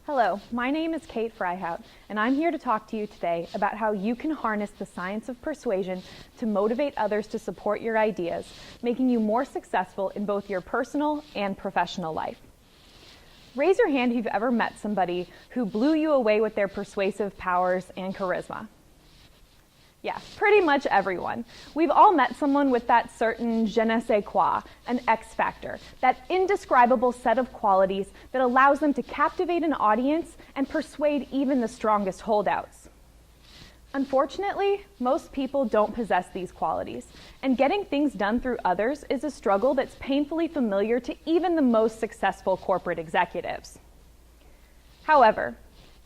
Hello, my name is Kate Freihout, and I'm here to talk to you today about how you can harness the science of persuasion to motivate others to support your ideas, making you more successful in both your personal and professional life. Raise your hand if you've ever met somebody who blew you away with their persuasive powers and charisma. Yeah, pretty much everyone. We've all met someone with that certain je ne sais quoi, an X factor, that indescribable set of qualities that allows them to captivate an audience and persuade even the strongest holdouts. Unfortunately, most people don't possess these qualities, and getting things done through others is a struggle that's painfully familiar to even the most successful corporate executives. However,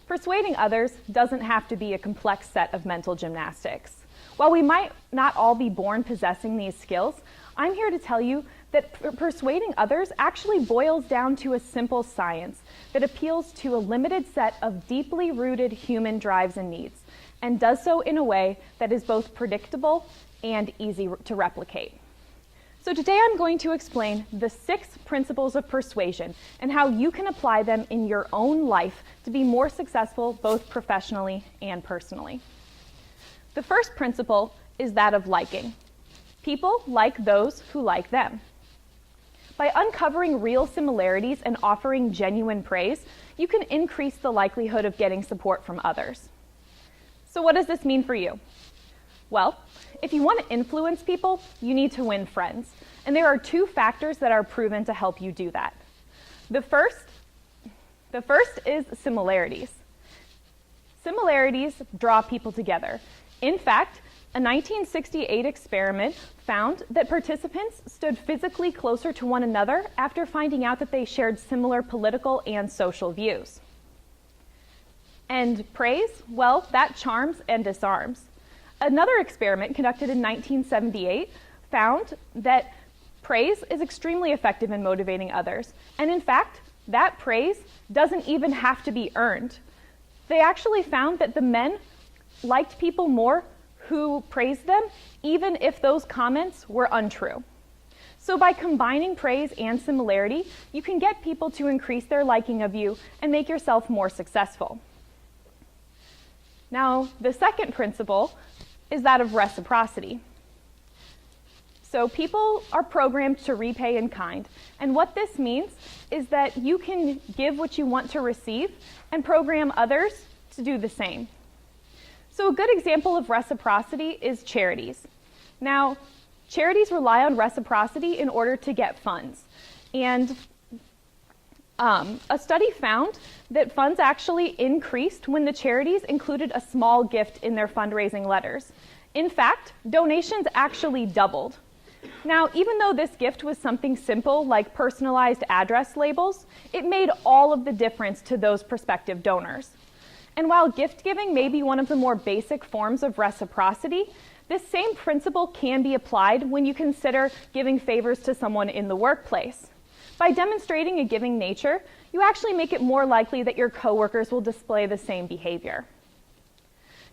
persuading others doesn't have to be a complex set of mental gymnastics. While we might not all be born possessing these skills, I'm here to tell you that persuading others actually boils down to a simple science that appeals to a limited set of deeply rooted human drives and needs, and does so in a way that is both predictable and easy to replicate. So today I'm going to explain the 6 principles of persuasion and how you can apply them in your own life to be more successful both professionally and personally. The first principle is that of liking. People like those who like them. By uncovering real similarities and offering genuine praise, you can increase the likelihood of getting support from others. So what does this mean for you? Well, if you want to influence people, you need to win friends. And there are 2 factors that are proven to help you do that. The first is similarities. Similarities draw people together. In fact, a 1968 experiment found that participants stood physically closer to one another after finding out that they shared similar political and social views. And praise, well, that charms and disarms. Another experiment conducted in 1978 found that praise is extremely effective in motivating others. And in fact, that praise doesn't even have to be earned. They actually found that the men liked people more who praised them, even if those comments were untrue. So by combining praise and similarity, you can get people to increase their liking of you and make yourself more successful. Now, the second principle is that of reciprocity. So people are programmed to repay in kind. And what this means is that you can give what you want to receive and program others to do the same. So a good example of reciprocity is charities. Now, charities rely on reciprocity in order to get funds. And a study found that funds actually increased when the charities included a small gift in their fundraising letters. In fact, donations actually doubled. Now, even though this gift was something simple like personalized address labels, it made all of the difference to those prospective donors. And while gift giving may be one of the more basic forms of reciprocity, this same principle can be applied when you consider giving favors to someone in the workplace. By demonstrating a giving nature, you actually make it more likely that your coworkers will display the same behavior.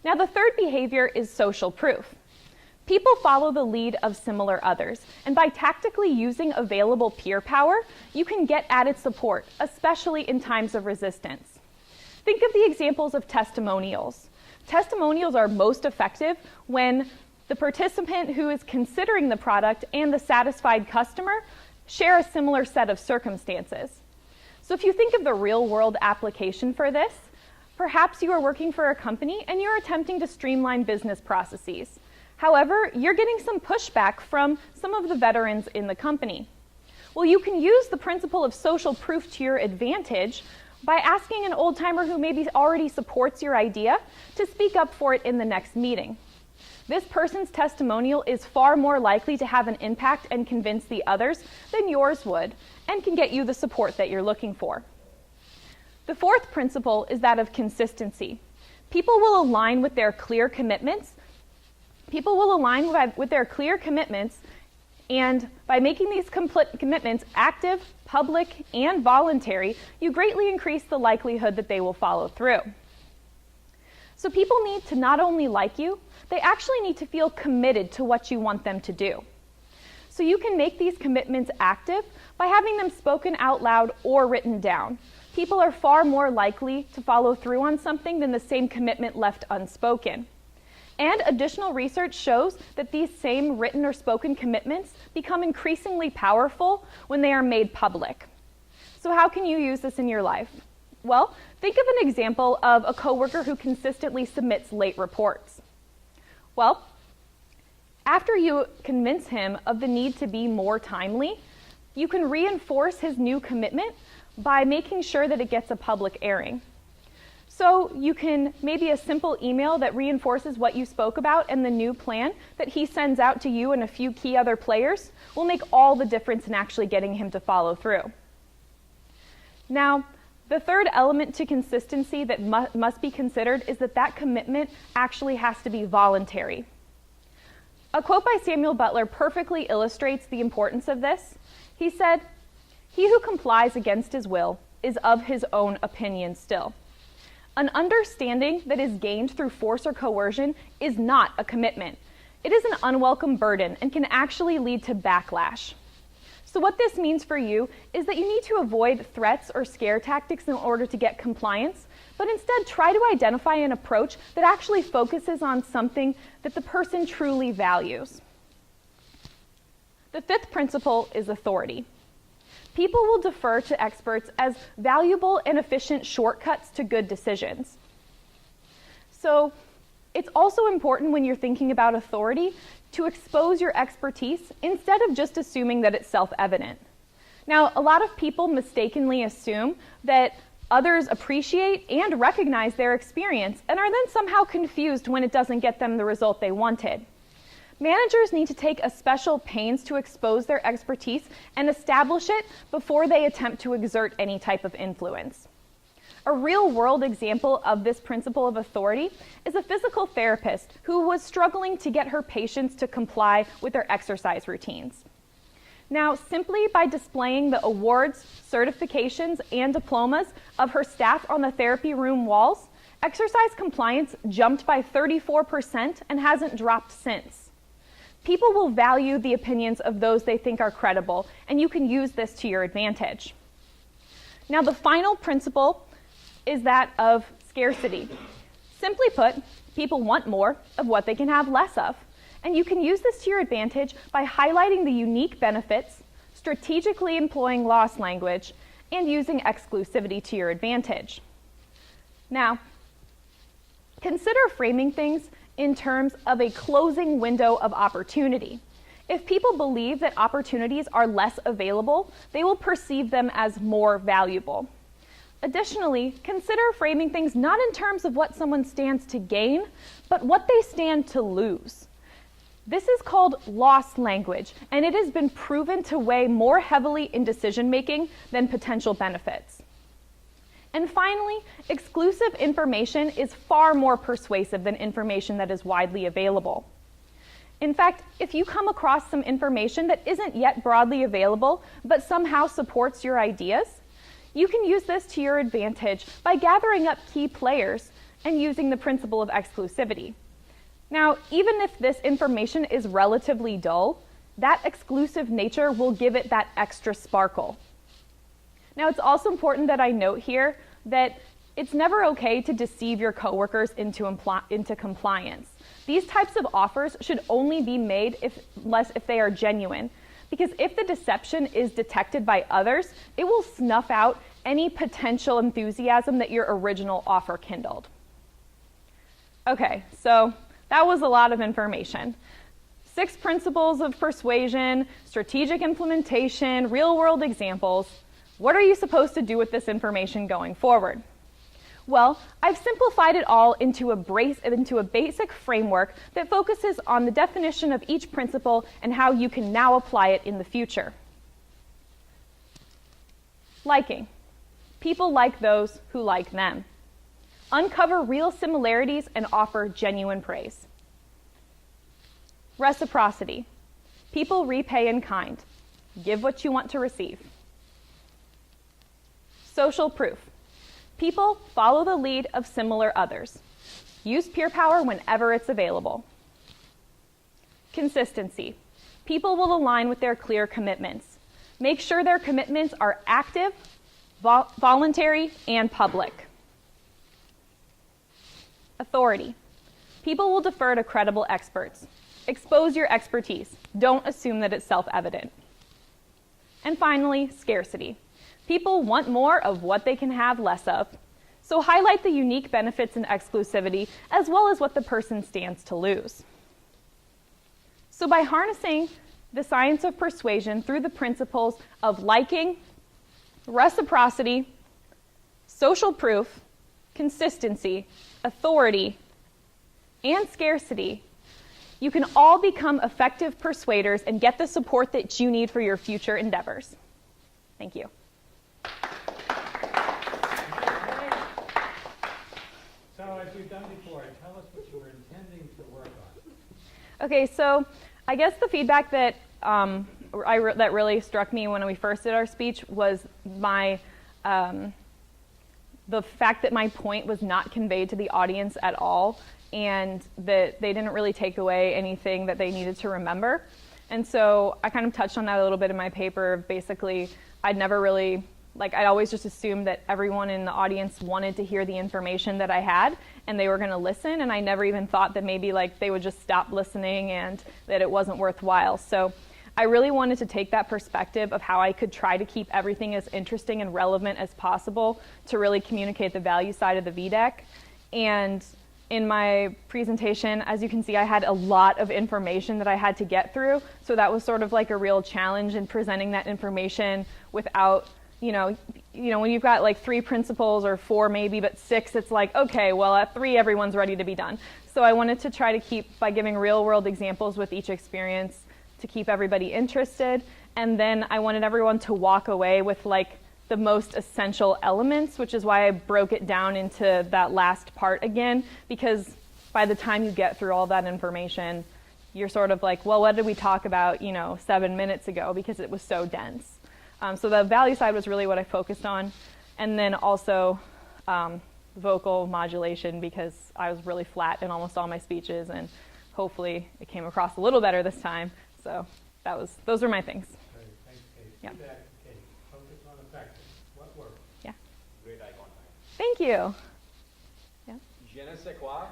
Now, the third behavior is social proof. People follow the lead of similar others, and by tactically using available peer power, you can get added support, especially in times of resistance. Think of the examples of testimonials. Testimonials are most effective when the participant who is considering the product and the satisfied customer share a similar set of circumstances. So if you think of the real-world application for this, perhaps you are working for a company and you're attempting to streamline business processes. However, you're getting some pushback from some of the veterans in the company. Well, you can use the principle of social proof to your advantage by asking an old-timer who maybe already supports your idea to speak up for it in the next meeting. This person's testimonial is far more likely to have an impact and convince the others than yours would, and can get you the support that you're looking for. The fourth principle is that of consistency. People will align with their clear commitments. And by making these commitments active, public, and voluntary, you greatly increase the likelihood that they will follow through. So people need to not only like you, they actually need to feel committed to what you want them to do. So you can make these commitments active by having them spoken out loud or written down. people are far more likely to follow through on something than the same commitment left unspoken. And additional research shows that these same written or spoken commitments become increasingly powerful when they are made public. So how can you use this in your life? Well, think of an example of a coworker who consistently submits late reports. Well, after you convince him of the need to be more timely, you can reinforce his new commitment by making sure that it gets a public airing. So you can maybe a simple email that reinforces what you spoke about and the new plan that he sends out to you and a few key other players will make all the difference in actually getting him to follow through. Now, the third element to consistency that must be considered is that commitment actually has to be voluntary. A quote by Samuel Butler perfectly illustrates the importance of this. He said, "He who complies against his will is of his own opinion still. An understanding that is gained through force or coercion is not a commitment. It is an unwelcome burden and can actually lead to backlash." So what this means for you is that you need to avoid threats or scare tactics in order to get compliance, but instead try to identify an approach that actually focuses on something that the person truly values. The fifth principle is authority. People will defer to experts as valuable and efficient shortcuts to good decisions. So it's also important when you're thinking about authority to expose your expertise instead of just assuming that it's self-evident. Now, a lot of people mistakenly assume that others appreciate and recognize their experience and are then somehow confused when it doesn't get them the result they wanted. Managers need to take a special pains to expose their expertise and establish it before they attempt to exert any type of influence. A real-world example of this principle of authority is a physical therapist who was struggling to get her patients to comply with their exercise routines. Now, simply by displaying the awards, certifications, and diplomas of her staff on the therapy room walls, exercise compliance jumped by 34% and hasn't dropped since. People will value the opinions of those they think are credible, and you can use this to your advantage. Now, the final principle is that of scarcity. Simply put, people want more of what they can have less of. And you can use this to your advantage by highlighting the unique benefits, strategically employing loss language, and using exclusivity to your advantage. Now, consider framing things in terms of a closing window of opportunity. If people believe that opportunities are less available, they will perceive them as more valuable. Additionally, consider framing things not in terms of what someone stands to gain, but what they stand to lose. This is called loss language, and it has been proven to weigh more heavily in decision-making than potential benefits. And finally, exclusive information is far more persuasive than information that is widely available. In fact, if you come across some information that isn't yet broadly available, but somehow supports your ideas, you can use this to your advantage by gathering up key players and using the principle of exclusivity. Now, even if this information is relatively dull, that exclusive nature will give it that extra sparkle. Now, it's also important that I note here that it's never okay to deceive your coworkers into compliance. These types of offers should only be made if they are genuine, because if the deception is detected by others, it will snuff out any potential enthusiasm that your original offer kindled. Okay, so that was a lot of information. 6 principles of persuasion, strategic implementation, real-world examples. What are you supposed to do with this information going forward? Well, I've simplified it all into a basic framework that focuses on the definition of each principle and how you can now apply it in the future. Liking. People like those who like them. Uncover real similarities and offer genuine praise. Reciprocity. People repay in kind. Give what you want to receive. Social proof. People follow the lead of similar others. Use peer power whenever it's available. Consistency. People will align with their clear commitments. Make sure their commitments are active, voluntary and public. Authority. People will defer to credible experts. Expose your expertise. Don't assume that it's self-evident. And finally, scarcity. People want more of what they can have less of. So highlight the unique benefits and exclusivity, as well as what the person stands to lose. So by harnessing the science of persuasion through the principles of liking, reciprocity, social proof, consistency, authority, and scarcity, you can all become effective persuaders and get the support that you need for your future endeavors. Thank you. So as we've done before, tell us what you were intending to work on. Okay, so I guess the feedback that that really struck me when we first did our speech was the fact that my point was not conveyed to the audience at all, and that they didn't really take away anything that they needed to remember. And so I kind of touched on that a little bit in my paper. Basically, I'd never really, I'd always just assumed that everyone in the audience wanted to hear the information that I had, and they were going to listen, and I never even thought that maybe they would just stop listening and that it wasn't worthwhile. So I really wanted to take that perspective of how I could try to keep everything as interesting and relevant as possible to really communicate the value side of the VDEC. And in my presentation, as you can see, I had a lot of information that I had to get through, so that was sort of like a real challenge in presenting that information without, when you've got 3 principles or 4 maybe, but 6, it's okay, well at 3 everyone's ready to be done. So I wanted to try to keep, by giving real world examples with each experience, to keep everybody interested, and then I wanted everyone to walk away with the most essential elements, which is why I broke it down into that last part again, because by the time you get through all that information, you're sort of well, what did we talk about 7 minutes ago, because it was so dense. So the value side was really what I focused on, and then also vocal modulation, because I was really flat in almost all my speeches, and hopefully it came across a little better this time. So those were my things. Great. Thanks, Kate. Yeah. Feedback, Kate. Focus on effective. What worked? Yeah. Great eye contact. Thank you. Yeah. Je ne sais quoi.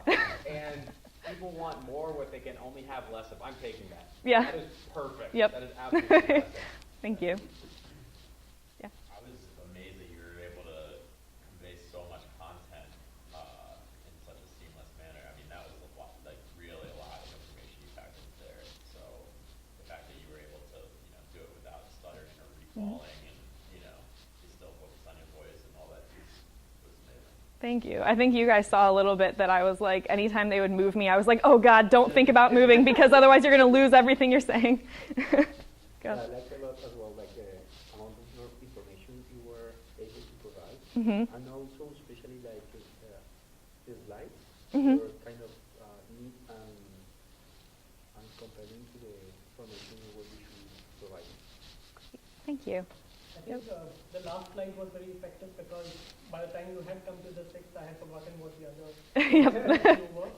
And people want more what they can only have less of. I'm taking that. Yeah. That is perfect. Yep. That is absolutely fantastic. Thank you. I was amazed that you were able to convey so much content in such a seamless manner. I mean, that was really a lot of information you packed in there. So the fact that you were able to, do it without stuttering or recalling, and you still focus on your voice and all that was amazing. Thank you. I think you guys saw a little bit that I was anytime they would move me, I was oh God, don't think about moving, because otherwise you're going to lose everything you're saying. Go. I like a lot as well, the amount of information you were able to provide, and also especially the slides were kind of neat and compelling to the information you were usually providing. Thank you. I think the last slide was very effective, because by the time you had come to the 6th, I had forgotten what the other you were.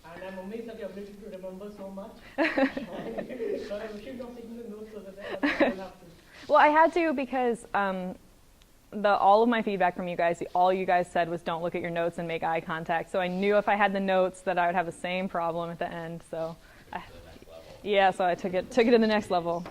And I'm amazed at your ability to remember so much. So I wish you not taking the notes so that I don't have to. Well, I had to, because all of my feedback from you guys, all you guys said was don't look at your notes and make eye contact. So I knew if I had the notes that I would have the same problem at the end. So, so I took it to the next level.